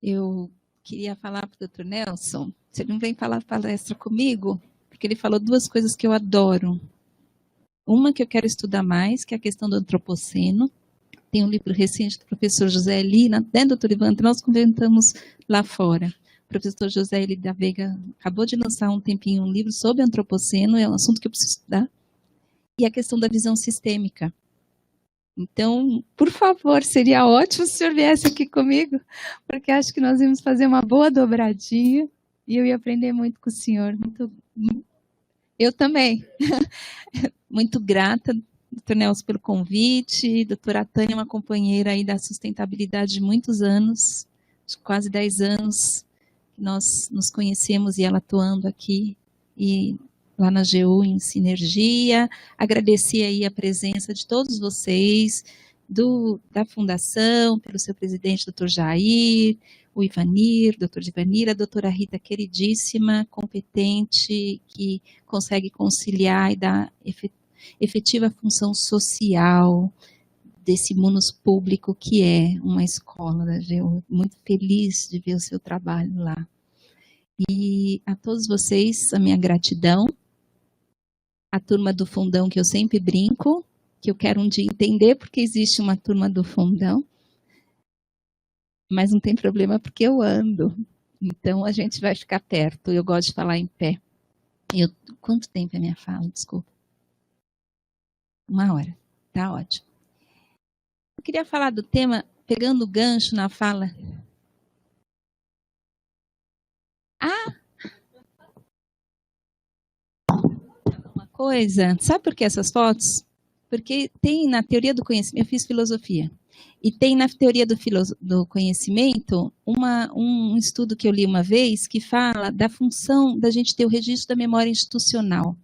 Eu queria falar para o Dr. Nelson, se ele não vem falar palestra comigo, porque ele falou duas coisas que eu adoro. Uma que eu quero estudar mais, que é a questão do antropoceno. Tem um livro recente do professor José Eli, né, doutor Ivan, nós comentamos lá fora. O professor José Eli da Veiga acabou de lançar um tempinho um livro sobre antropoceno, é um assunto que eu preciso estudar. E a questão da visão sistêmica. Então, por favor, seria ótimo se o senhor viesse aqui comigo, porque acho que nós íamos fazer uma boa dobradinha e eu ia aprender muito com o senhor. Eu também. Muito grata, doutor Nelson, pelo convite. Doutora Tânia é uma companheira aí da sustentabilidade de muitos anos, de quase 10 anos, que nós nos conhecemos e ela atuando aqui e lá na AGU em sinergia. Agradecer aí a presença de todos vocês, da Fundação, pelo seu presidente, doutor Jair, o Ivanir, doutor Ivanir, a doutora Rita, queridíssima, competente, que consegue conciliar e dar efetiva função social desse munus público que é uma escola da AGU. Muito feliz de ver o seu trabalho lá. E a todos vocês, a minha gratidão. A turma do fundão que eu sempre brinco, que eu quero um dia entender porque existe uma turma do fundão, mas não tem problema porque eu ando. Então a gente vai ficar perto. Eu gosto de falar em pé. Quanto tempo é minha fala? Desculpa. 1 hora. Tá ótimo. Eu queria falar do tema, pegando o gancho na fala. Uma coisa, sabe por que essas fotos? Porque tem na teoria do conhecimento, eu fiz filosofia, e tem na teoria do conhecimento um estudo que eu li uma vez que fala da função da gente ter o registro da memória institucional.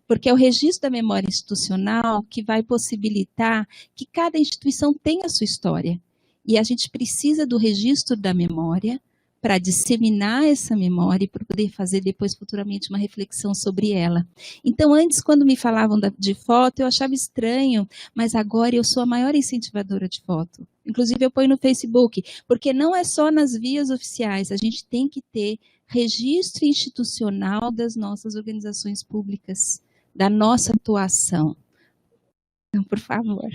Porque é o registro da memória institucional que vai possibilitar que cada instituição tenha a sua história. E a gente precisa do registro da memória para disseminar essa memória e para poder fazer depois futuramente uma reflexão sobre ela. Então, antes, quando me falavam de foto, eu achava estranho, mas agora eu sou a maior incentivadora de foto. Inclusive, eu ponho no Facebook, porque não é só nas vias oficiais, a gente tem que ter registro institucional das nossas organizações públicas, da nossa atuação. Então, por favor.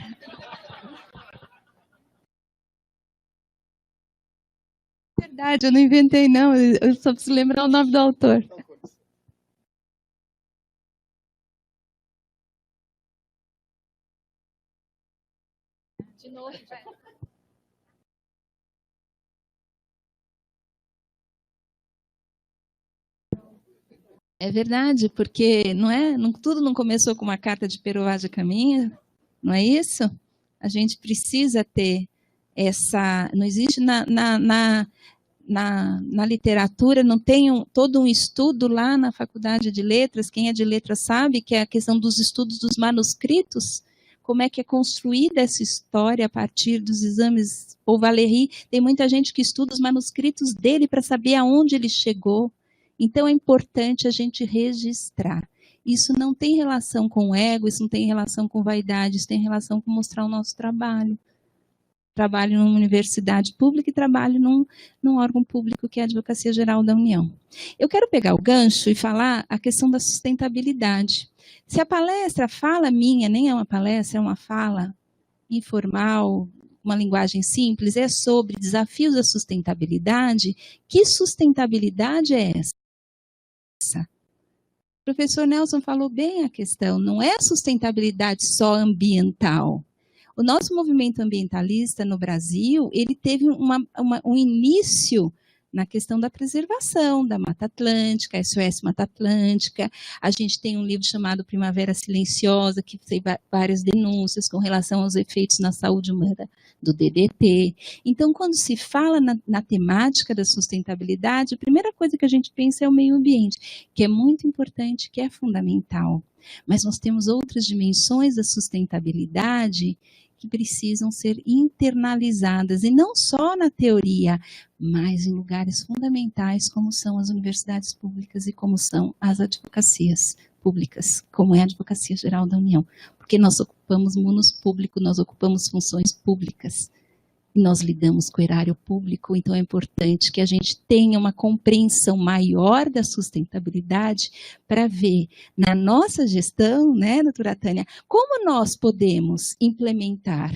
Verdade, eu não inventei, não. Eu só preciso lembrar o nome do autor. De novo, é verdade, porque tudo não começou com uma carta de Peroá de Caminha, não é isso? A gente precisa ter essa... Não existe na literatura, não tem todo um estudo lá na Faculdade de Letras, quem é de letras sabe, que é a questão dos estudos dos manuscritos, como é que é construída essa história a partir dos exames. Paul Valéry, tem muita gente que estuda os manuscritos dele para saber aonde ele chegou. Então é importante a gente registrar. Isso não tem relação com ego, isso não tem relação com vaidade, isso tem relação com mostrar o nosso trabalho. Trabalho numa universidade pública e trabalho num órgão público que é a Advocacia Geral da União. Eu quero pegar o gancho e falar a questão da sustentabilidade. Se a palestra fala minha, nem é uma palestra, é uma fala informal, uma linguagem simples, é sobre desafios da sustentabilidade. Que sustentabilidade é essa? O professor Nelson falou bem a questão, não é a sustentabilidade só ambiental. O nosso movimento ambientalista no Brasil, ele teve um início na questão da preservação da Mata Atlântica, SOS Mata Atlântica. A gente tem um livro chamado Primavera Silenciosa, que tem várias denúncias com relação aos efeitos na saúde humana do DDT. Então, quando se fala na temática da sustentabilidade, a primeira coisa que a gente pensa é o meio ambiente, que é muito importante, que é fundamental. Mas nós temos outras dimensões da sustentabilidade que precisam ser internalizadas, e não só na teoria, mas em lugares fundamentais, como são as universidades públicas e como são as advocacias públicas, como é a Advocacia Geral da União. Porque nós ocupamos munus público, nós ocupamos funções públicas. nós lidamos com o erário público, então é importante que a gente tenha uma compreensão maior da sustentabilidade para ver na nossa gestão, né, doutora Tânia, como nós podemos implementar.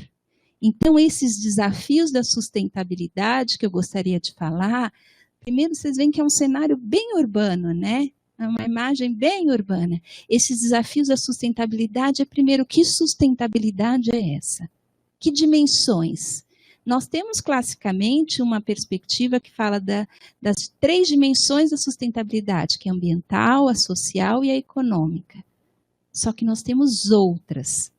Então, esses desafios da sustentabilidade que eu gostaria de falar, primeiro vocês veem que é um cenário bem urbano, né? É uma imagem bem urbana. Esses desafios da sustentabilidade é, primeiro, que sustentabilidade é essa? Que dimensões? Nós temos classicamente uma perspectiva que fala das 3 dimensões da sustentabilidade, que é a ambiental, a social e a econômica. Só que nós temos outras.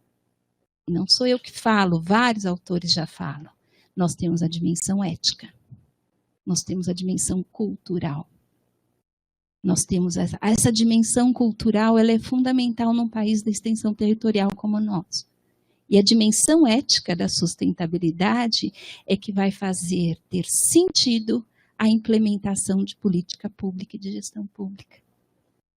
Não sou eu que falo, vários autores já falam. Nós temos a dimensão ética. Nós temos a dimensão cultural. Nós temos essa dimensão cultural, ela é fundamental num país da extensão territorial como o nosso. E a dimensão ética da sustentabilidade é que vai fazer ter sentido a implementação de política pública e de gestão pública.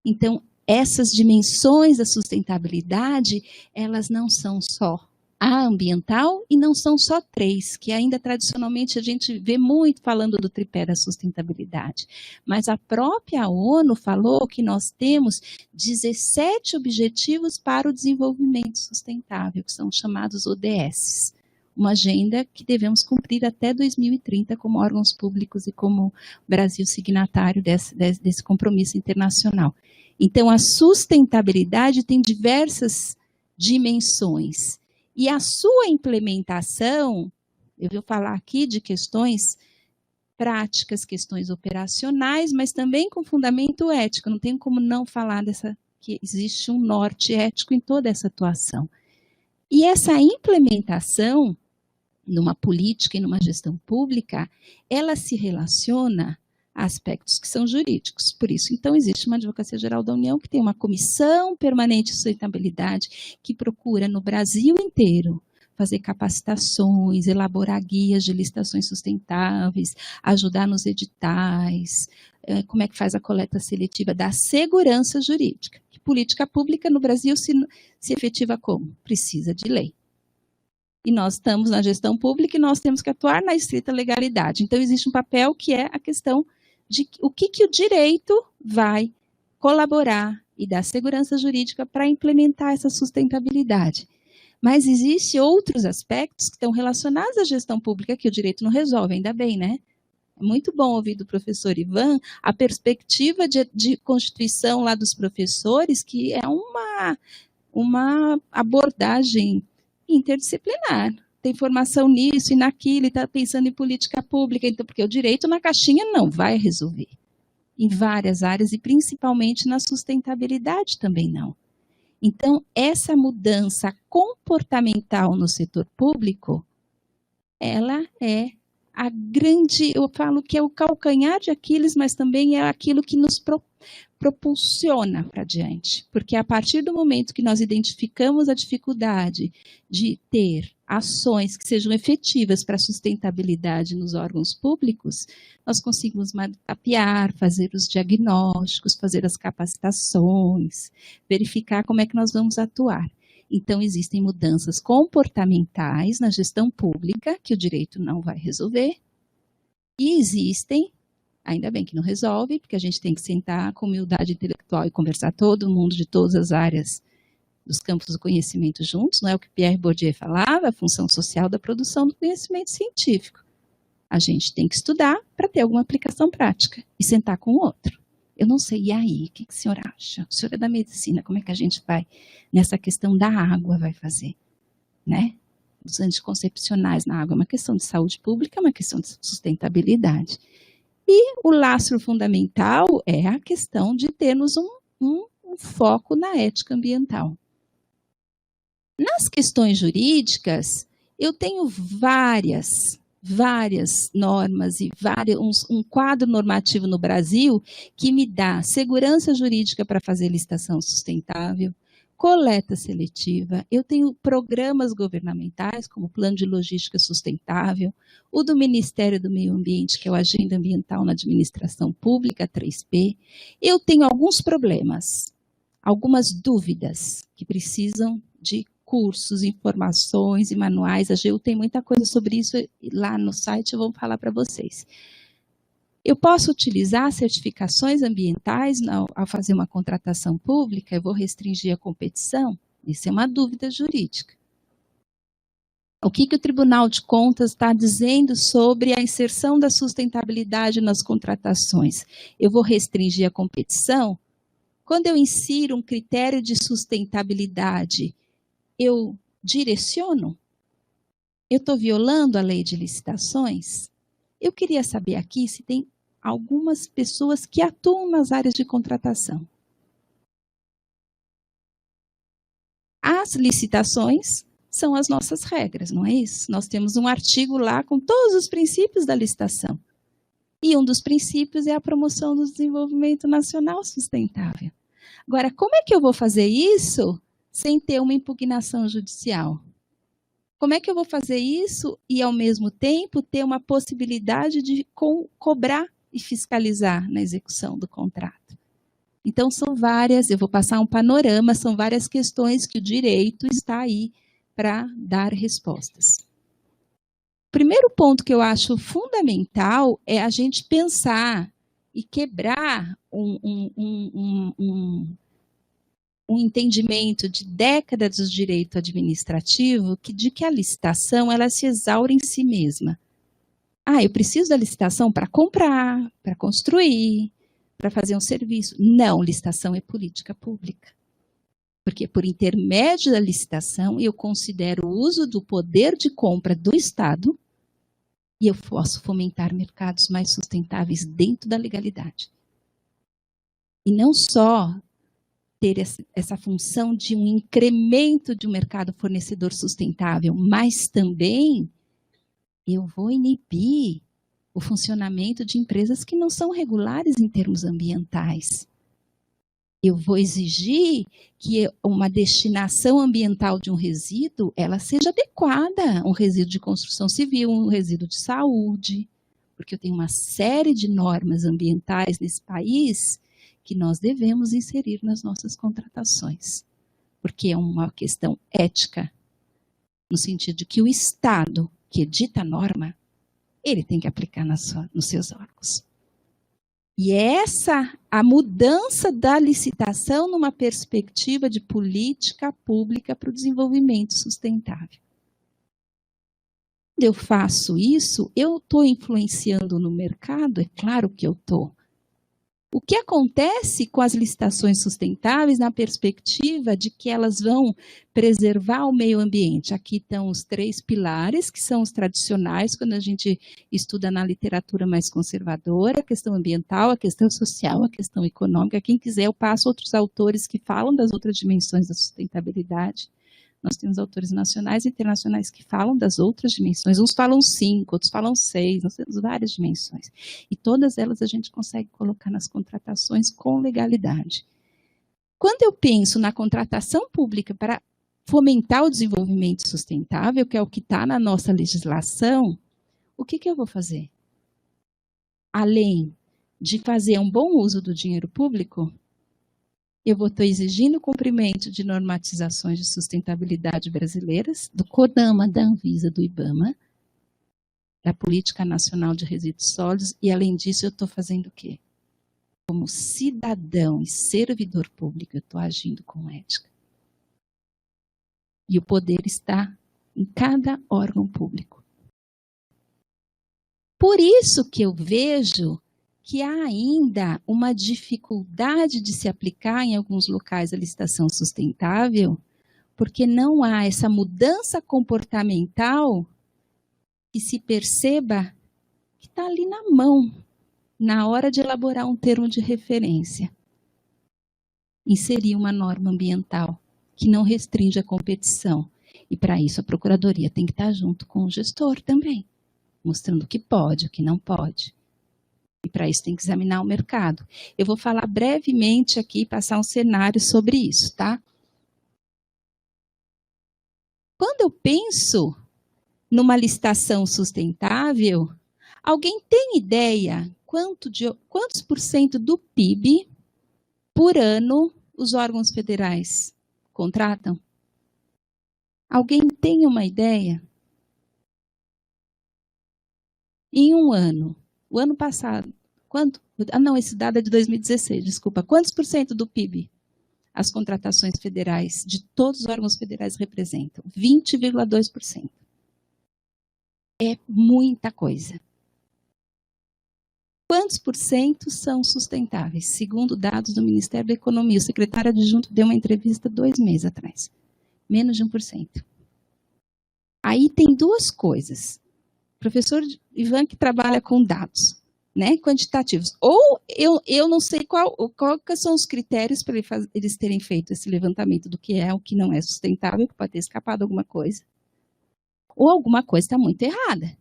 Então, essas dimensões da sustentabilidade, elas não são só a ambiental e não são só 3, que ainda tradicionalmente a gente vê muito falando do tripé da sustentabilidade. Mas a própria ONU falou que nós temos 17 objetivos para o desenvolvimento sustentável, que são chamados ODS. Uma agenda que devemos cumprir até 2030 como órgãos públicos e como Brasil signatário desse compromisso internacional. Então, a sustentabilidade tem diversas dimensões. E a sua implementação, eu vou falar aqui de questões práticas, questões operacionais, mas também com fundamento ético. Não tem como não falar que existe um norte ético em toda essa atuação. E essa implementação, numa política e numa gestão pública, ela se relaciona a aspectos que são jurídicos. Por isso, então, existe uma Advocacia Geral da União que tem uma comissão permanente de sustentabilidade que procura no Brasil inteiro fazer capacitações, elaborar guias de licitações sustentáveis, ajudar nos editais, como é que faz a coleta seletiva da segurança jurídica. Que política pública no Brasil se efetiva como? Precisa de lei. E nós estamos na gestão pública e nós temos que atuar na estrita legalidade. Então, existe um papel que é a questão de o que o direito vai colaborar e dar segurança jurídica para implementar essa sustentabilidade. Mas existem outros aspectos que estão relacionados à gestão pública que o direito não resolve, ainda bem, né? É muito bom ouvir do professor Ivan a perspectiva de constituição lá dos professores, que é uma abordagem interdisciplinar. Tem formação nisso e naquilo, e está pensando em política pública, então, porque o direito na caixinha não vai resolver. Em várias áreas, e principalmente na sustentabilidade também não. Então, essa mudança comportamental no setor público, ela é a grande, eu falo que é o calcanhar de Aquiles, mas também é aquilo que nos propulsiona para diante. Porque a partir do momento que nós identificamos a dificuldade de ter ações que sejam efetivas para a sustentabilidade nos órgãos públicos, nós conseguimos mapear, fazer os diagnósticos, fazer as capacitações, verificar como é que nós vamos atuar. Então, existem mudanças comportamentais na gestão pública, que o direito não vai resolver, e existem, ainda bem que não resolve, porque a gente tem que sentar com humildade intelectual e conversar todo mundo de todas as áreas dos campos do conhecimento juntos, não é o que Pierre Bourdieu falava, a função social da produção do conhecimento científico. A gente tem que estudar para ter alguma aplicação prática e sentar com o outro. Eu não sei, e aí, o que o senhor acha? O senhor é da medicina, como é que a gente vai, nessa questão da água, vai fazer? Né? Os anticoncepcionais na água é uma questão de saúde pública, é uma questão de sustentabilidade. E o lastro fundamental é a questão de termos um foco na ética ambiental. Nas questões jurídicas, eu tenho várias normas e um quadro normativo no Brasil que me dá segurança jurídica para fazer licitação sustentável, coleta seletiva, eu tenho programas governamentais, como o Plano de Logística Sustentável, o do Ministério do Meio Ambiente, que é o Agenda Ambiental na Administração Pública, 3P. Eu tenho alguns problemas, algumas dúvidas que precisam de cursos, informações e manuais. A AGU tem muita coisa sobre isso lá no site, eu vou falar para vocês. Eu posso utilizar certificações ambientais ao fazer uma contratação pública? Eu vou restringir a competição? Isso é uma dúvida jurídica. O que o Tribunal de Contas está dizendo sobre a inserção da sustentabilidade nas contratações? Eu vou restringir a competição? Quando eu insiro um critério de sustentabilidade, eu direciono? Eu estou violando a lei de licitações? Eu queria saber aqui se tem algumas pessoas que atuam nas áreas de contratação. As licitações são as nossas regras, não é isso? Nós temos um artigo lá com todos os princípios da licitação. E um dos princípios é a promoção do desenvolvimento nacional sustentável. Agora, como é que eu vou fazer isso sem ter uma impugnação judicial? Como é que eu vou fazer isso e, ao mesmo tempo, ter uma possibilidade de cobrar e fiscalizar na execução do contrato? Então, são várias, eu vou passar um panorama, são várias questões que o direito está aí para dar respostas. O primeiro ponto que eu acho fundamental é a gente pensar e quebrar um entendimento de décadas do direito administrativo de que a licitação ela se exaure em si mesma. Eu preciso da licitação para comprar, para construir, para fazer um serviço. Não, licitação é política pública. Porque por intermédio da licitação eu considero o uso do poder de compra do Estado e eu posso fomentar mercados mais sustentáveis dentro da legalidade. E não só ter essa função de um incremento de um mercado fornecedor sustentável, mas também eu vou inibir o funcionamento de empresas que não são regulares em termos ambientais. Eu vou exigir que uma destinação ambiental de um resíduo, ela seja adequada, um resíduo de construção civil, um resíduo de saúde, porque eu tenho uma série de normas ambientais nesse país que nós devemos inserir nas nossas contratações, porque é uma questão ética, no sentido de que o Estado que edita a norma, ele tem que aplicar nos seus órgãos. E a mudança da licitação numa perspectiva de política pública para o desenvolvimento sustentável. Quando eu faço isso, eu estou influenciando no mercado? É claro que eu estou. O que acontece com as licitações sustentáveis na perspectiva de que elas vão preservar o meio ambiente? Aqui estão os 3 pilares, que são os tradicionais, quando a gente estuda na literatura mais conservadora, a questão ambiental, a questão social, a questão econômica. Quem quiser, eu passo outros autores que falam das outras dimensões da sustentabilidade. Nós temos autores nacionais e internacionais que falam das outras dimensões. Uns falam 5, outros falam 6, nós temos várias dimensões. E todas elas a gente consegue colocar nas contratações com legalidade. Quando eu penso na contratação pública para fomentar o desenvolvimento sustentável, que é o que está na nossa legislação, o que eu vou fazer? Além de fazer um bom uso do dinheiro público, eu vou estar exigindo o cumprimento de normatizações de sustentabilidade brasileiras, do CONAMA, da Anvisa, do IBAMA, da Política Nacional de Resíduos Sólidos, e além disso eu estou fazendo o quê? Como cidadão e servidor público, eu estou agindo com ética. E o poder está em cada órgão público. Por isso que eu vejo que há ainda uma dificuldade de se aplicar em alguns locais a licitação sustentável, porque não há essa mudança comportamental que se perceba que está ali na mão, na hora de elaborar um termo de referência. Inserir uma norma ambiental que não restringe a competição. E para isso a Procuradoria tem que estar junto com o gestor também, mostrando o que pode, o que não pode. E para isso tem que examinar o mercado. Eu vou falar brevemente aqui, passar um cenário sobre isso, tá? Quando eu penso numa licitação sustentável, alguém tem ideia quantos por cento do PIB por ano os órgãos federais contratam? Alguém tem uma ideia? Em um ano, o ano passado, quanto? Ah, não, esse dado é de 2016, desculpa. Quantos por cento do PIB as contratações federais de todos os órgãos federais representam? 20,2%. É muita coisa. Quantos por cento são sustentáveis? Segundo dados do Ministério da Economia, o secretário adjunto deu uma entrevista 2 meses atrás. Menos de 1%. Aí tem duas coisas. O professor Ivan que trabalha com dados, né, quantitativos. Ou eu não sei quais são os critérios para eles terem feito esse levantamento do que é o que não é sustentável, que pode ter escapado alguma coisa. Ou alguma coisa está muito errada.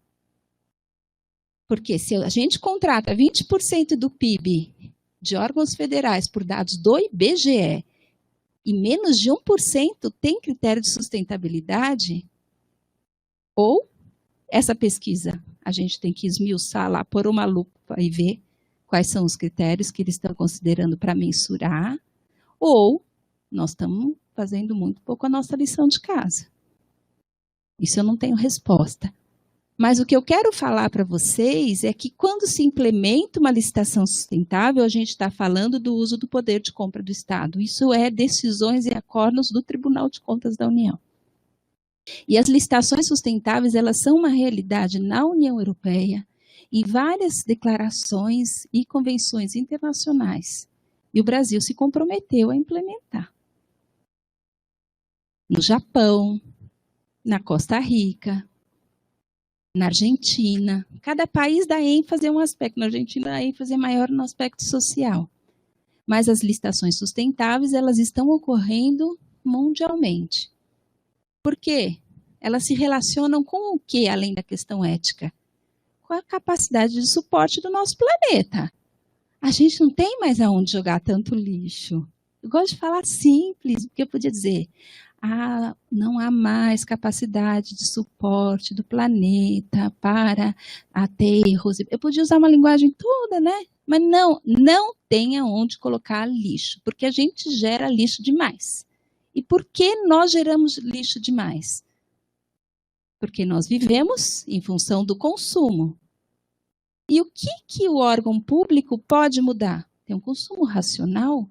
Porque se a gente contrata 20% do PIB de órgãos federais por dados do IBGE e menos de 1% tem critério de sustentabilidade, ou essa pesquisa a gente tem que esmiuçar lá, pôr uma lupa e ver quais são os critérios que eles estão considerando para mensurar, ou nós estamos fazendo muito pouco a nossa lição de casa. Isso eu não tenho resposta. Mas o que eu quero falar para vocês é que quando se implementa uma licitação sustentável, a gente está falando do uso do poder de compra do Estado. Isso é decisões e acordos do Tribunal de Contas da União. E as licitações sustentáveis, elas são uma realidade na União Europeia, em várias declarações e convenções internacionais. E o Brasil se comprometeu a implementar. No Japão, na Costa Rica, na Argentina. Cada país dá ênfase a um aspecto. Na Argentina, a ênfase é maior no aspecto social. Mas as licitações sustentáveis, elas estão ocorrendo mundialmente. Por quê? Elas se relacionam com o quê, além da questão ética? Com a capacidade de suporte do nosso planeta. A gente não tem mais aonde jogar tanto lixo. Eu gosto de falar simples, porque eu podia dizer, não há mais capacidade de suporte do planeta para aterros. Eu podia usar uma linguagem toda, né? Mas não tem aonde colocar lixo, porque a gente gera lixo demais. E por que nós geramos lixo demais? Porque nós vivemos em função do consumo. E o que o órgão público pode mudar? Tem um consumo racional,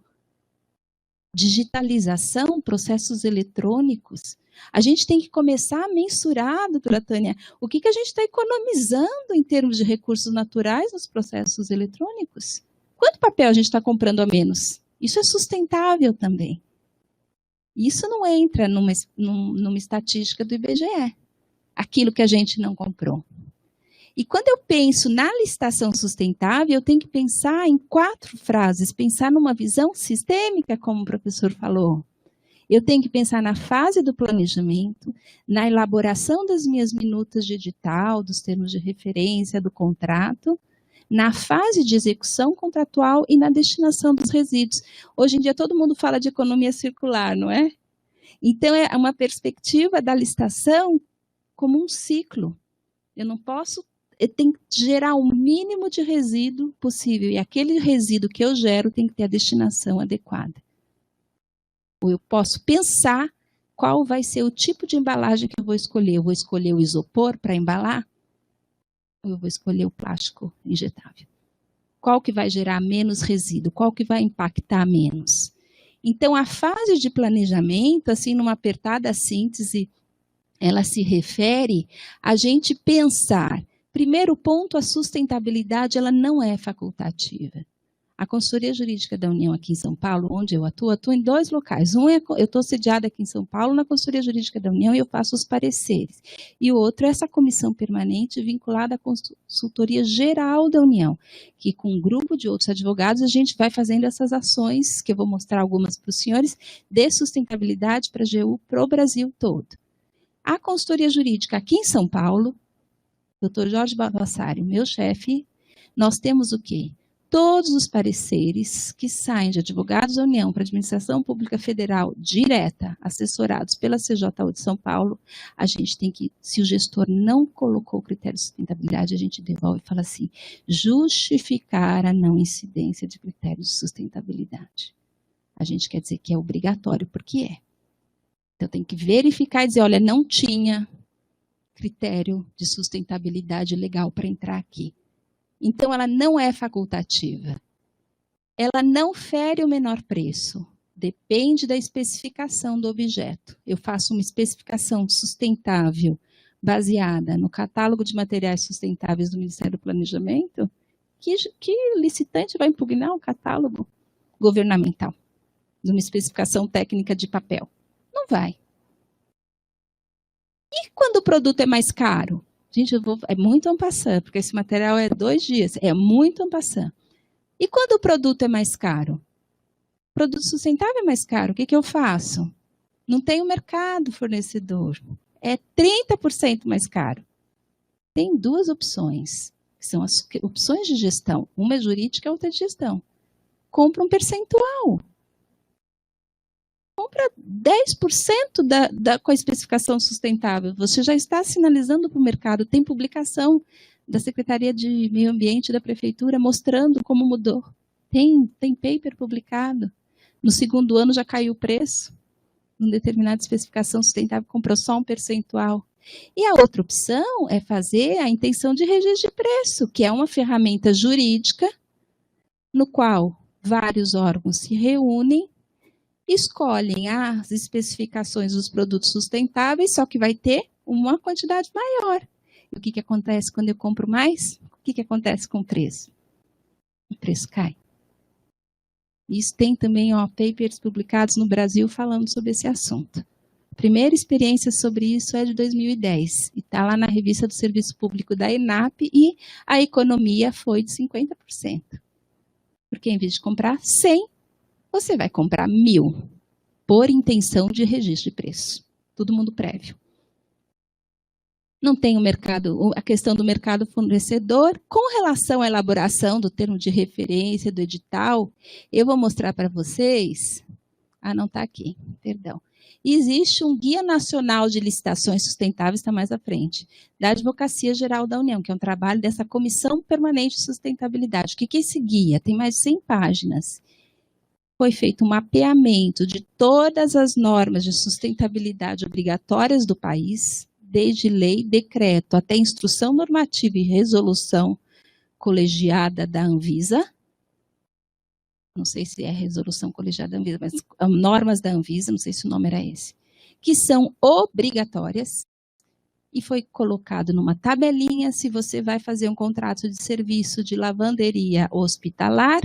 digitalização, processos eletrônicos. A gente tem que começar a mensurar, doutora Tânia, o que a gente está economizando em termos de recursos naturais nos processos eletrônicos. Quanto papel a gente está comprando a menos? Isso é sustentável também. Isso não entra numa estatística do IBGE. Aquilo que a gente não comprou. E quando eu penso na licitação sustentável, eu tenho que pensar em 4 frases, pensar numa visão sistêmica, como o professor falou. Eu tenho que pensar na fase do planejamento, na elaboração das minhas minutas de edital, dos termos de referência, do contrato, na fase de execução contratual e na destinação dos resíduos. Hoje em dia todo mundo fala de economia circular, não é? Então é uma perspectiva da licitação como um ciclo. Eu tenho que gerar o mínimo de resíduo possível, e aquele resíduo que eu gero tem que ter a destinação adequada. Ou eu posso pensar qual vai ser o tipo de embalagem que eu vou escolher. Eu vou escolher o isopor para embalar? Ou eu vou escolher o plástico injetável? Qual que vai gerar menos resíduo? Qual que vai impactar menos? Então, a fase de planejamento, assim, numa apertada síntese, ela se refere a gente pensar. Primeiro ponto, a sustentabilidade ela não é facultativa. A Consultoria Jurídica da União aqui em São Paulo, onde eu atuo em 2 locais. Eu estou sediada aqui em São Paulo na Consultoria Jurídica da União e eu faço os pareceres. E o outro é essa comissão permanente vinculada à Consultoria Geral da União, que com um grupo de outros advogados a gente vai fazendo essas ações, que eu vou mostrar algumas para os senhores, de sustentabilidade para a AGU para o Brasil todo. A Consultoria Jurídica aqui em São Paulo, Dr. Jorge Bavassari, meu chefe, nós temos o quê? Todos os pareceres que saem de advogados da União para a Administração Pública Federal direta, assessorados pela CJU de São Paulo, a gente tem que, se o gestor não colocou o critério de sustentabilidade, a gente devolve e fala assim, justificar a não incidência de critérios de sustentabilidade. A gente quer dizer que é obrigatório, porque é. Então, tem que verificar e dizer, olha, não tinha critério de sustentabilidade legal para entrar aqui. Então, ela não é facultativa. Ela não fere o menor preço. Depende da especificação do objeto. Eu faço uma especificação sustentável baseada no catálogo de materiais sustentáveis do Ministério do Planejamento. Que licitante vai impugnar o catálogo governamental de uma especificação técnica de papel? Não vai. E quando o produto é mais caro? Gente, é muito en passant, porque esse material é 2 dias, é muito en passant. E quando o produto é mais caro? O produto sustentável é mais caro, o que eu faço? Não tem o mercado fornecedor, é 30% mais caro. Tem 2 opções, que são as opções de gestão, uma é jurídica e outra é de gestão. Compra um percentual. Compra 10% com a especificação sustentável. Você já está sinalizando para o mercado. Tem publicação da Secretaria de Meio Ambiente da Prefeitura mostrando como mudou. Tem paper publicado. No 2º ano já caiu o preço. Em determinada especificação sustentável comprou só um percentual. E a outra opção é fazer a intenção de registro de preço, que é uma ferramenta jurídica no qual vários órgãos se reúnem, escolhem as especificações dos produtos sustentáveis, só que vai ter uma quantidade maior. E o que acontece quando eu compro mais? O que acontece com o preço? O preço cai. Isso tem também papers publicados no Brasil falando sobre esse assunto. A primeira experiência sobre isso é de 2010, e está lá na revista do Serviço Público da ENAP, e a economia foi de 50%. Porque em vez de comprar 100, você vai comprar 1.000, por intenção de registro de preço. Todo mundo prévio. Não tem o mercado, a questão do mercado fornecedor. Com relação à elaboração do termo de referência, do edital, eu vou mostrar para vocês. Não está aqui, perdão. Existe um Guia Nacional de Licitações Sustentáveis, está mais à frente, da Advocacia Geral da União, que é um trabalho dessa Comissão Permanente de Sustentabilidade. O que é esse guia? Tem mais de 100 páginas. Foi feito um mapeamento de todas as normas de sustentabilidade obrigatórias do país, desde lei, decreto, até instrução normativa e resolução colegiada da Anvisa. Não sei se é resolução colegiada da Anvisa, mas normas da Anvisa, não sei se o nome era esse, que são obrigatórias, e foi colocado numa tabelinha se você vai fazer um contrato de serviço de lavanderia hospitalar,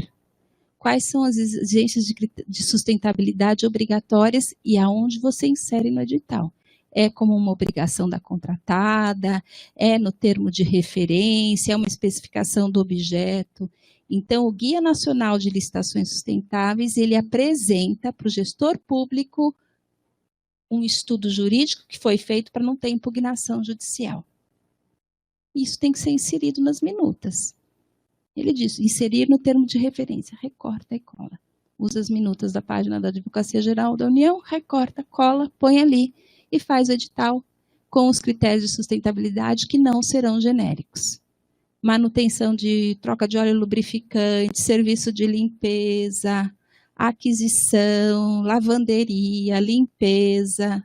quais são as exigências de sustentabilidade obrigatórias e aonde você insere no edital. É como uma obrigação da contratada, é no termo de referência, é uma especificação do objeto. Então, o Guia Nacional de Licitações Sustentáveis, ele apresenta para o gestor público um estudo jurídico que foi feito para não ter impugnação judicial. Isso tem que ser inserido nas minutas. Ele diz, inserir no termo de referência, recorta e cola. Usa as minutas da página da Advocacia Geral da União, recorta, cola, põe ali e faz o edital com os critérios de sustentabilidade que não serão genéricos. Manutenção de troca de óleo lubrificante, serviço de limpeza, aquisição, lavanderia, limpeza,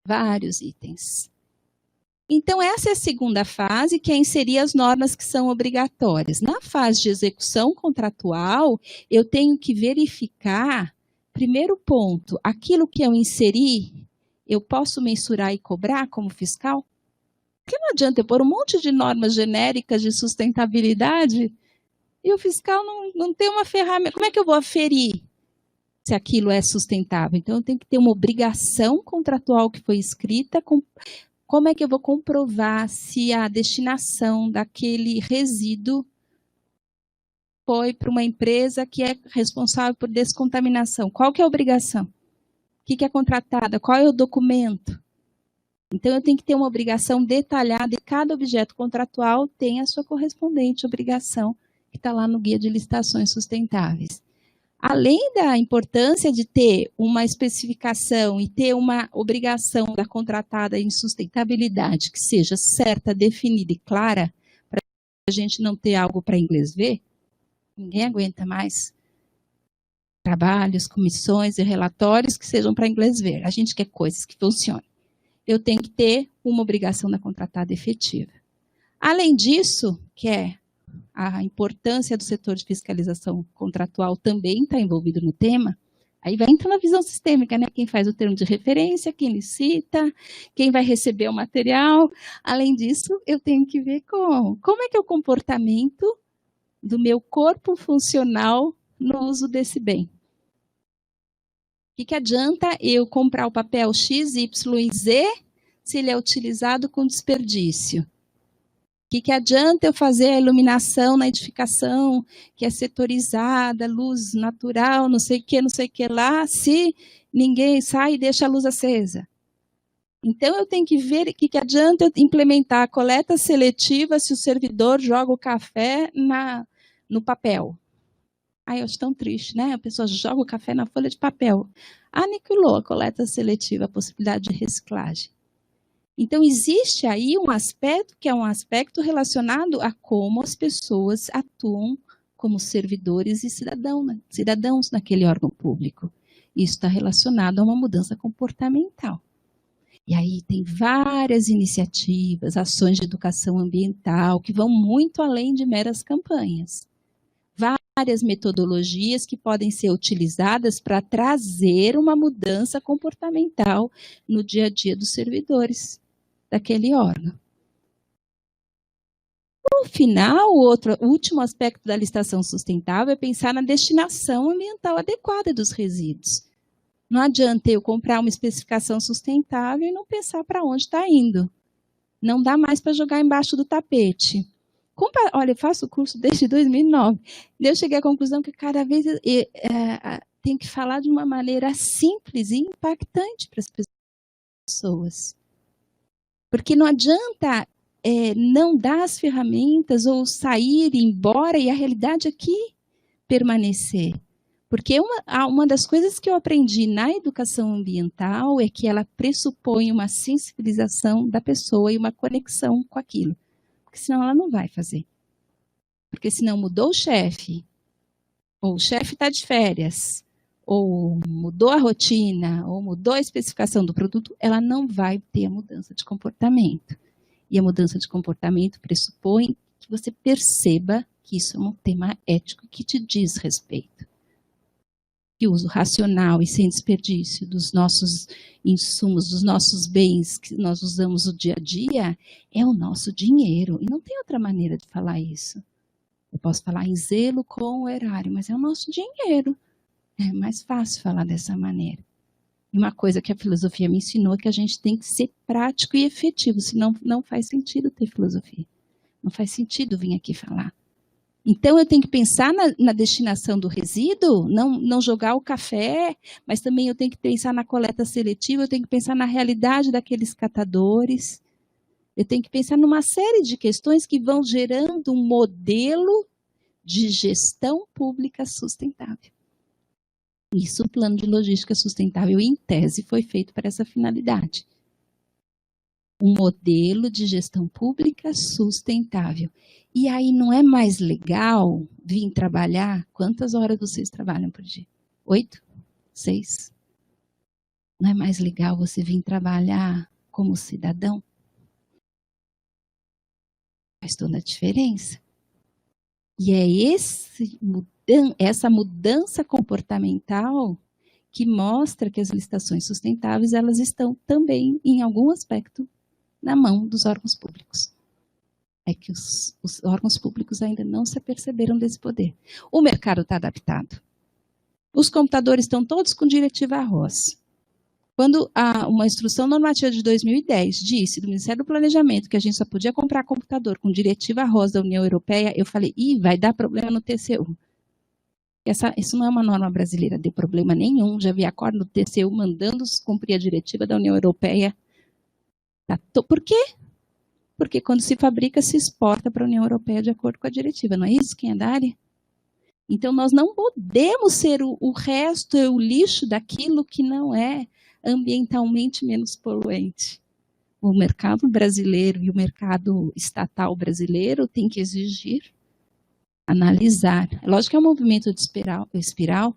vários itens. Então, essa é a segunda fase, que é inserir as normas que são obrigatórias. Na fase de execução contratual, eu tenho que verificar, primeiro ponto, aquilo que eu inseri, eu posso mensurar e cobrar como fiscal? Porque não adianta eu pôr um monte de normas genéricas de sustentabilidade e o fiscal não tem uma ferramenta. Como é que eu vou aferir se aquilo é sustentável? Então, eu tenho que ter uma obrigação contratual que foi escrita. Como é que eu vou comprovar se a destinação daquele resíduo foi para uma empresa que é responsável por descontaminação? Qual que é a obrigação? O que é contratada? Qual é o documento? Então, eu tenho que ter uma obrigação detalhada e cada objeto contratual tem a sua correspondente obrigação, que está lá no Guia de Licitações Sustentáveis. Além da importância de ter uma especificação e ter uma obrigação da contratada em sustentabilidade que seja certa, definida e clara, para a gente não ter algo para inglês ver, ninguém aguenta mais trabalhos, comissões e relatórios que sejam para inglês ver. A gente quer coisas que funcionem. Eu tenho que ter uma obrigação da contratada efetiva. Além disso, que é a importância do setor de fiscalização contratual também está envolvido no tema, aí vai entrar na visão sistêmica, né? Quem faz o termo de referência, quem licita, quem vai receber o material. Além disso, eu tenho que ver como é que é o comportamento do meu corpo funcional no uso desse bem. O que adianta eu comprar o papel X, Y e Z se ele é utilizado com desperdício? O que adianta eu fazer a iluminação na edificação, que é setorizada, luz natural, não sei o que lá, se ninguém sai e deixa a luz acesa? Então, eu tenho que ver o que adianta eu implementar a coleta seletiva se o servidor joga o café no papel. Ai, eu acho tão triste, né? A pessoa joga o café na folha de papel. Aniquilou a coleta seletiva, a possibilidade de reciclagem. Então, existe aí um aspecto que é um aspecto relacionado a como as pessoas atuam como servidores e cidadãos naquele órgão público. Isso está relacionado a uma mudança comportamental. E aí tem várias iniciativas, ações de educação ambiental, que vão muito além de meras campanhas. Várias metodologias que podem ser utilizadas para trazer uma mudança comportamental no dia a dia dos servidores daquele órgão. No final, o último aspecto da licitação sustentável é pensar na destinação ambiental adequada dos resíduos. Não adianta eu comprar uma especificação sustentável e não pensar para onde está indo. Não dá mais para jogar embaixo do tapete. Olha, eu faço o curso desde 2009. E eu cheguei à conclusão que cada vez tem que falar de uma maneira simples e impactante para as pessoas. Porque não adianta não dar as ferramentas ou sair, ir embora e a realidade aqui permanecer. Porque uma das coisas que eu aprendi na educação ambiental é que ela pressupõe uma sensibilização da pessoa e uma conexão com aquilo. Porque senão ela não vai fazer. Porque senão mudou o chefe, ou o chefe está de férias, ou mudou a rotina, ou mudou a especificação do produto, ela não vai ter a mudança de comportamento. E a mudança de comportamento pressupõe que você perceba que isso é um tema ético que te diz respeito. Que o uso racional e sem desperdício dos nossos insumos, dos nossos bens que nós usamos no dia a dia, é o nosso dinheiro. E não tem outra maneira de falar isso. Eu posso falar em zelo com o erário, mas é o nosso dinheiro. É mais fácil falar dessa maneira. Uma coisa que a filosofia me ensinou é que a gente tem que ser prático e efetivo, senão não faz sentido ter filosofia. Não faz sentido vir aqui falar. Então, eu tenho que pensar na destinação do resíduo, não jogar o café, mas também eu tenho que pensar na coleta seletiva, eu tenho que pensar na realidade daqueles catadores. Eu tenho que pensar numa série de questões que vão gerando um modelo de gestão pública sustentável. Isso, o plano de logística sustentável, em tese, foi feito para essa finalidade. Um modelo de gestão pública sustentável. E aí não é mais legal vir trabalhar? Quantas horas vocês trabalham por dia? 8? 6? Não é mais legal você vir trabalhar como cidadão? Faz toda a diferença. E é essa mudança comportamental que mostra que as licitações sustentáveis elas estão também, em algum aspecto, na mão dos órgãos públicos. É que os órgãos públicos ainda não se aperceberam desse poder. O mercado está adaptado. Os computadores estão todos com diretiva ROS. Quando uma instrução normativa de 2010 disse, do Ministério do Planejamento, que a gente só podia comprar computador com diretiva ROS da União Europeia, eu falei, vai dar problema no TCU. Isso não é uma norma brasileira, deu problema nenhum. Já vi acordo do TCU mandando cumprir a diretiva da União Europeia. Por quê? Porque quando se fabrica, se exporta para a União Europeia de acordo com a diretiva. Não é isso, quem é da área? Então, nós não podemos ser o resto, o lixo daquilo que não é ambientalmente menos poluente. O mercado brasileiro e o mercado estatal brasileiro tem que exigir, analisar. É lógico que é um movimento de espiral,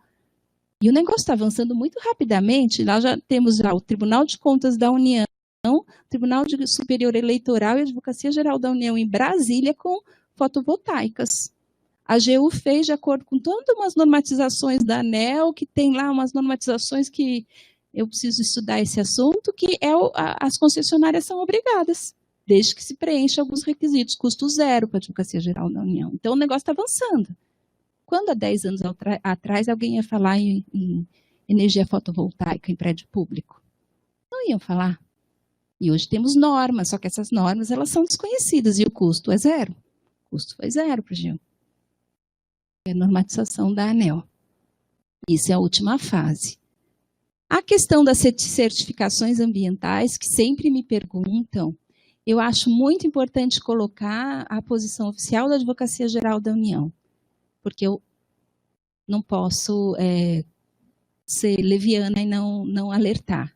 E o negócio está avançando muito rapidamente. Nós já temos o Tribunal de Contas da União, o Tribunal Superior Eleitoral e a Advocacia Geral da União em Brasília com fotovoltaicas. A AGU fez de acordo com todas umas normatizações da ANEEL, que tem lá umas normatizações que eu preciso estudar esse assunto, que as concessionárias são obrigadas, desde que se preencha alguns requisitos, custo zero para a Advocacia Geral da União. Então, o negócio está avançando. Quando há 10 anos atrás alguém ia falar em energia fotovoltaica em prédio público? Não iam falar. E hoje temos normas, só que essas normas elas são desconhecidas e o custo é zero. O custo foi zero para a AGU. É a normatização da ANEEL. Isso é a última fase. A questão das certificações ambientais, que sempre me perguntam, eu acho muito importante colocar a posição oficial da Advocacia Geral da União, porque eu não posso ser leviana e não alertar.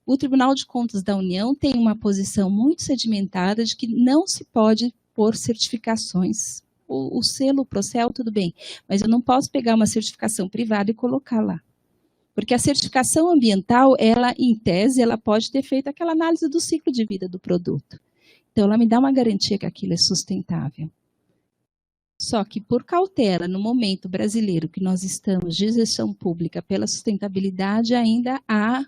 O Tribunal de Contas da União tem uma posição muito sedimentada de que não se pode pôr certificações. O selo, o Procel, tudo bem, mas eu não posso pegar uma certificação privada e colocar lá. Porque a certificação ambiental, ela, em tese, ela pode ter feito aquela análise do ciclo de vida do produto. Então, ela me dá uma garantia que aquilo é sustentável. Só que, por cautela, no momento brasileiro que nós estamos de gestão pública pela sustentabilidade, ainda há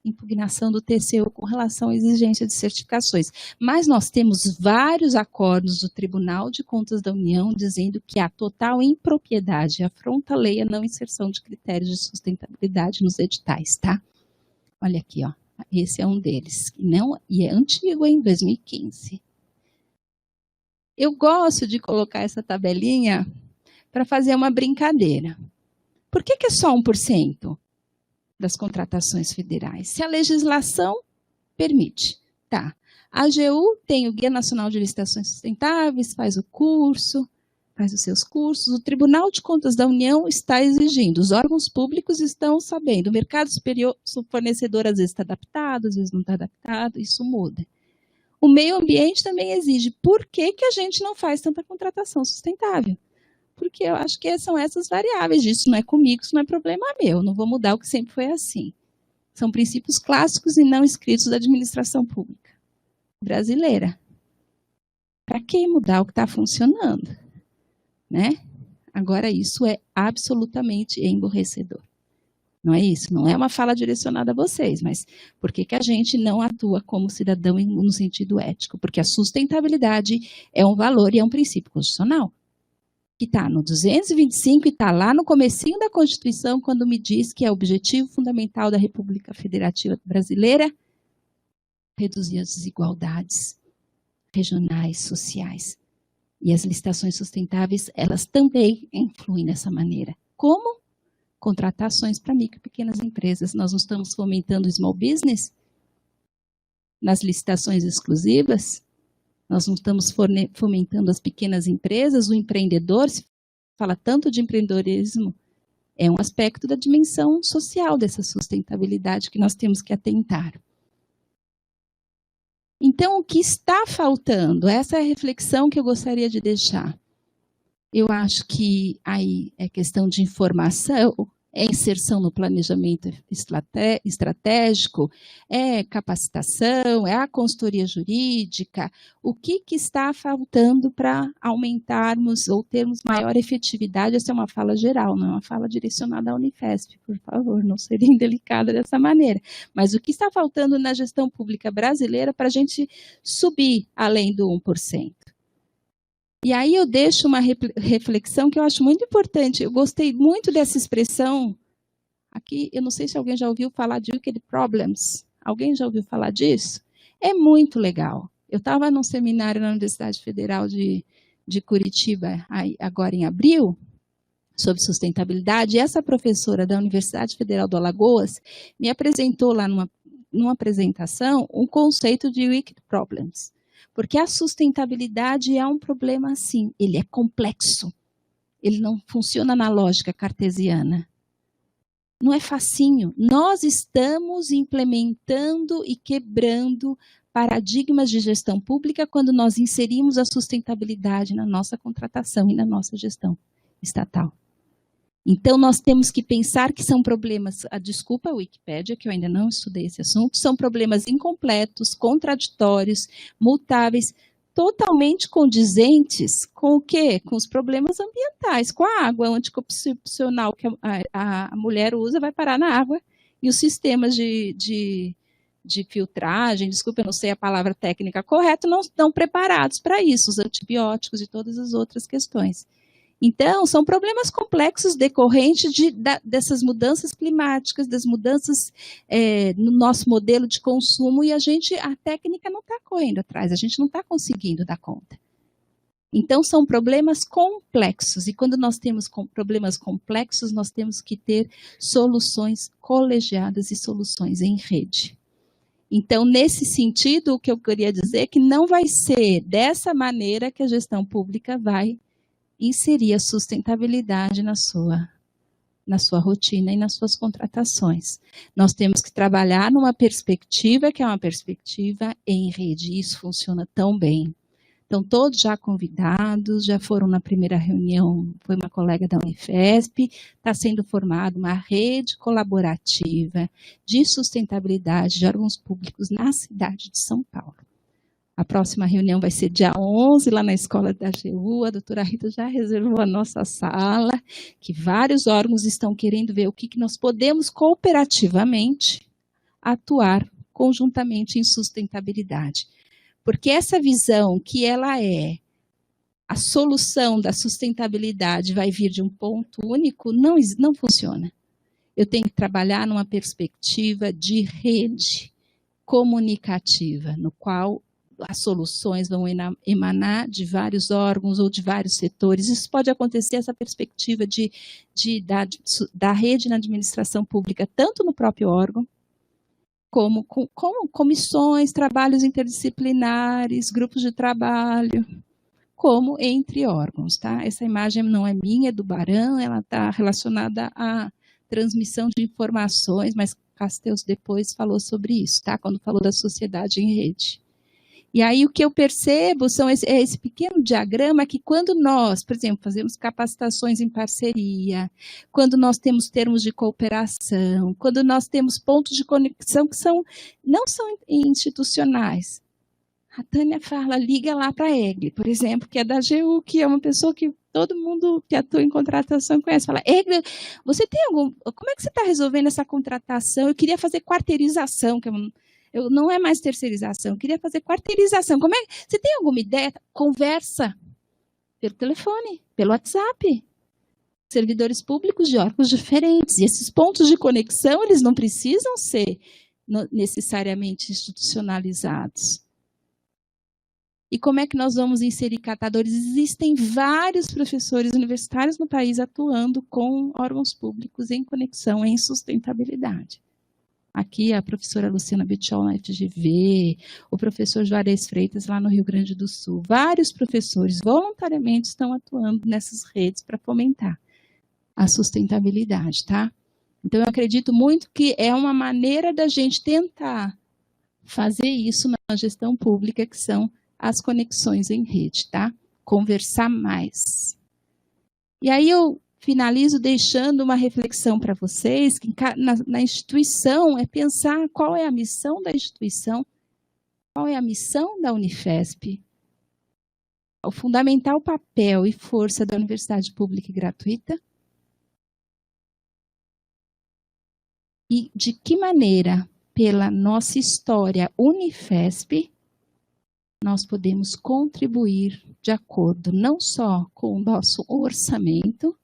impugnação do TCU com relação à exigência de certificações. Mas nós temos vários acordos do Tribunal de Contas da União dizendo que há total impropriedade, afronta a lei a não inserção de critérios de sustentabilidade nos editais, tá? Olha aqui, ó. Esse é um deles. E é antigo, hein? 2015. Eu gosto de colocar essa tabelinha para fazer uma brincadeira. Por que é só 1%? Das contratações federais? Se a legislação permite. Tá. A AGU tem o Guia Nacional de Licitações Sustentáveis, faz o curso, faz os seus cursos. O Tribunal de Contas da União está exigindo. Os órgãos públicos estão sabendo. O mercado superior, o fornecedor às vezes está adaptado, às vezes não está adaptado, isso muda. O meio ambiente também exige. Por que a gente não faz tanta contratação sustentável? Porque eu acho que são essas variáveis. Isso não é comigo, isso não é problema meu. Não vou mudar o que sempre foi assim. São princípios clássicos e não escritos da administração pública brasileira. Para que mudar o que está funcionando? Né? Agora, isso é absolutamente emborrecedor. Não é isso? Não é uma fala direcionada a vocês, mas por que a gente não atua como cidadão no sentido ético? Porque a sustentabilidade é um valor e é um princípio constitucional. Que está no 225 e está lá no comecinho da Constituição, quando me diz que é o objetivo fundamental da República Federativa Brasileira reduzir as desigualdades regionais, sociais. E as licitações sustentáveis, elas também influem dessa maneira. Como? Contratações para micro e pequenas empresas. Nós não estamos fomentando o small business nas licitações exclusivas? Nós não estamos fomentando as pequenas empresas, o empreendedor, se fala tanto de empreendedorismo, é um aspecto da dimensão social dessa sustentabilidade que nós temos que atentar. Então, o que está faltando? Essa é a reflexão que eu gostaria de deixar. Eu acho que aí é questão de informação, é inserção no planejamento estratégico, é capacitação, é a consultoria jurídica. O que está faltando para aumentarmos ou termos maior efetividade? Essa é uma fala geral, não é uma fala direcionada à Unifesp, por favor, não seria indelicada dessa maneira. Mas o que está faltando na gestão pública brasileira para a gente subir além do 1%? E aí eu deixo uma reflexão que eu acho muito importante. Eu gostei muito dessa expressão. Aqui, eu não sei se alguém já ouviu falar de Wicked Problems. Alguém já ouviu falar disso? É muito legal. Eu estava num seminário na Universidade Federal de Curitiba, agora em abril, sobre sustentabilidade, e essa professora da Universidade Federal do Alagoas me apresentou lá numa apresentação um conceito de Wicked Problems. Porque a sustentabilidade é um problema assim, ele é complexo, ele não funciona na lógica cartesiana. Não é facinho. Nós estamos implementando e quebrando paradigmas de gestão pública quando nós inserimos a sustentabilidade na nossa contratação e na nossa gestão estatal. Então, nós temos que pensar que são problemas, desculpa a Wikipédia, que eu ainda não estudei esse assunto, são problemas incompletos, contraditórios, multáveis, totalmente condizentes com o quê? Com os problemas ambientais, com a água anticoncepcional que a mulher usa, vai parar na água, e os sistemas de filtragem, desculpa, eu não sei a palavra técnica correta, não estão preparados para isso, os antibióticos e todas as outras questões. Então, são problemas complexos decorrentes dessas mudanças climáticas, das mudanças no nosso modelo de consumo, e a técnica não está correndo atrás, a gente não está conseguindo dar conta. Então, são problemas complexos, e quando nós temos problemas complexos, nós temos que ter soluções colegiadas e soluções em rede. Então, nesse sentido, o que eu queria dizer é que não vai ser dessa maneira que a gestão pública vai inserir a sustentabilidade na sua rotina e nas suas contratações. Nós temos que trabalhar numa perspectiva que é uma perspectiva em rede, e isso funciona tão bem. Então, todos já convidados, já foram na primeira reunião, foi uma colega da Unifesp, está sendo formada uma rede colaborativa de sustentabilidade de órgãos públicos na cidade de São Paulo. A próxima reunião vai ser dia 11, lá na escola da AGU. A doutora Rita já reservou a nossa sala, que vários órgãos estão querendo ver o que nós podemos cooperativamente atuar conjuntamente em sustentabilidade. Porque essa visão que ela é a solução da sustentabilidade vai vir de um ponto único, não funciona. Eu tenho que trabalhar numa perspectiva de rede comunicativa, no qual as soluções vão emanar de vários órgãos ou de vários setores. Isso pode acontecer, essa perspectiva da rede na administração pública, tanto no próprio órgão, como com comissões, trabalhos interdisciplinares, grupos de trabalho, como entre órgãos. Tá? Essa imagem não é minha, é do Baran, ela está relacionada à transmissão de informações, mas Castells depois falou sobre isso, tá? Quando falou da sociedade em rede. E aí o que eu percebo é esse pequeno diagrama que quando nós, por exemplo, fazemos capacitações em parceria, quando nós temos termos de cooperação, quando nós temos pontos de conexão que não são institucionais. A Tânia fala, liga lá para a EGLE, por exemplo, que é da AGU, que é uma pessoa que todo mundo que atua em contratação conhece. Fala, EGLE, você tem como é que você está resolvendo essa contratação? Eu queria fazer quarteirização, que não é mais terceirização, eu queria fazer quarteirização. Você tem alguma ideia? Conversa pelo telefone, pelo WhatsApp. Servidores públicos de órgãos diferentes. E esses pontos de conexão, eles não precisam ser necessariamente institucionalizados. E como é que nós vamos inserir catadores? Existem vários professores universitários no país atuando com órgãos públicos em conexão, em sustentabilidade. Aqui a professora Luciana Bitchol na FGV, o professor Juarez Freitas lá no Rio Grande do Sul. Vários professores voluntariamente estão atuando nessas redes para fomentar a sustentabilidade, tá? Então eu acredito muito que é uma maneira da gente tentar fazer isso na gestão pública, que são as conexões em rede, tá? Conversar mais. E aí eu finalizo deixando uma reflexão para vocês, que na instituição é pensar qual é a missão da instituição, qual é a missão da Unifesp, o fundamental papel e força da universidade pública e gratuita, e de que maneira, pela nossa história Unifesp, nós podemos contribuir de acordo não só com o nosso orçamento,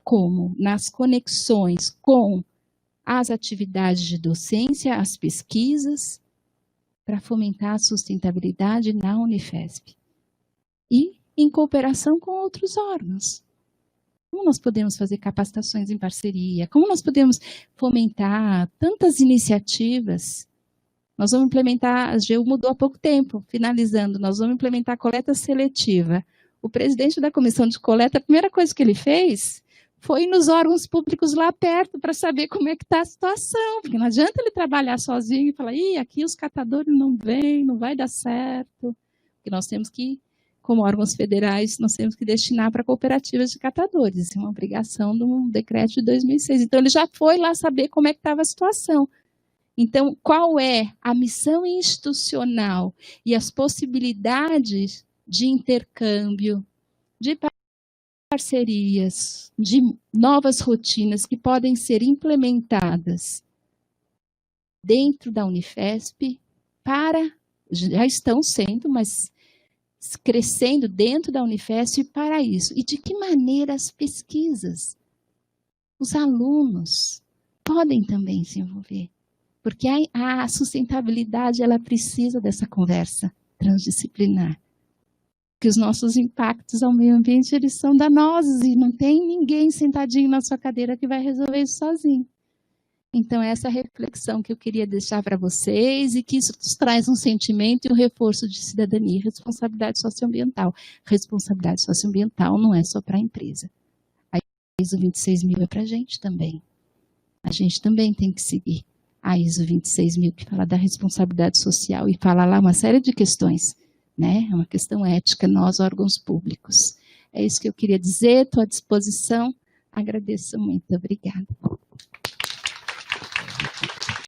como nas conexões com as atividades de docência, as pesquisas, para fomentar a sustentabilidade na Unifesp. E em cooperação com outros órgãos. Como nós podemos fazer capacitações em parceria? Como nós podemos fomentar tantas iniciativas? Nós vamos implementar, a AGU mudou há pouco tempo, finalizando, nós vamos implementar a coleta seletiva. O presidente da comissão de coleta, a primeira coisa que ele fez foi nos órgãos públicos lá perto para saber como é que está a situação, porque não adianta ele trabalhar sozinho e falar, aqui os catadores não vêm, não vai dar certo, porque nós temos que como órgãos federais, nós temos que destinar para cooperativas de catadores. Isso é uma obrigação do decreto de 2006. Então, ele já foi lá saber como é que estava a situação. Então, qual é a missão institucional e as possibilidades de intercâmbio, de parcerias, de novas rotinas que podem ser implementadas dentro da Unifesp já estão sendo, mas crescendo dentro da Unifesp para isso. E de que maneira as pesquisas, os alunos podem também se envolver? Porque a sustentabilidade, ela precisa dessa conversa transdisciplinar. Que os nossos impactos ao meio ambiente, eles são danosos e não tem ninguém sentadinho na sua cadeira que vai resolver isso sozinho. Então, essa reflexão que eu queria deixar para vocês e que isso nos traz um sentimento e um reforço de cidadania e responsabilidade socioambiental. Responsabilidade socioambiental não é só para a empresa. A ISO 26000 é para a gente também. A gente também tem que seguir a ISO 26000, que fala da responsabilidade social e fala lá uma série de questões, né? É uma questão ética, nós, órgãos públicos. É isso que eu queria dizer, estou à disposição. Agradeço muito, obrigada.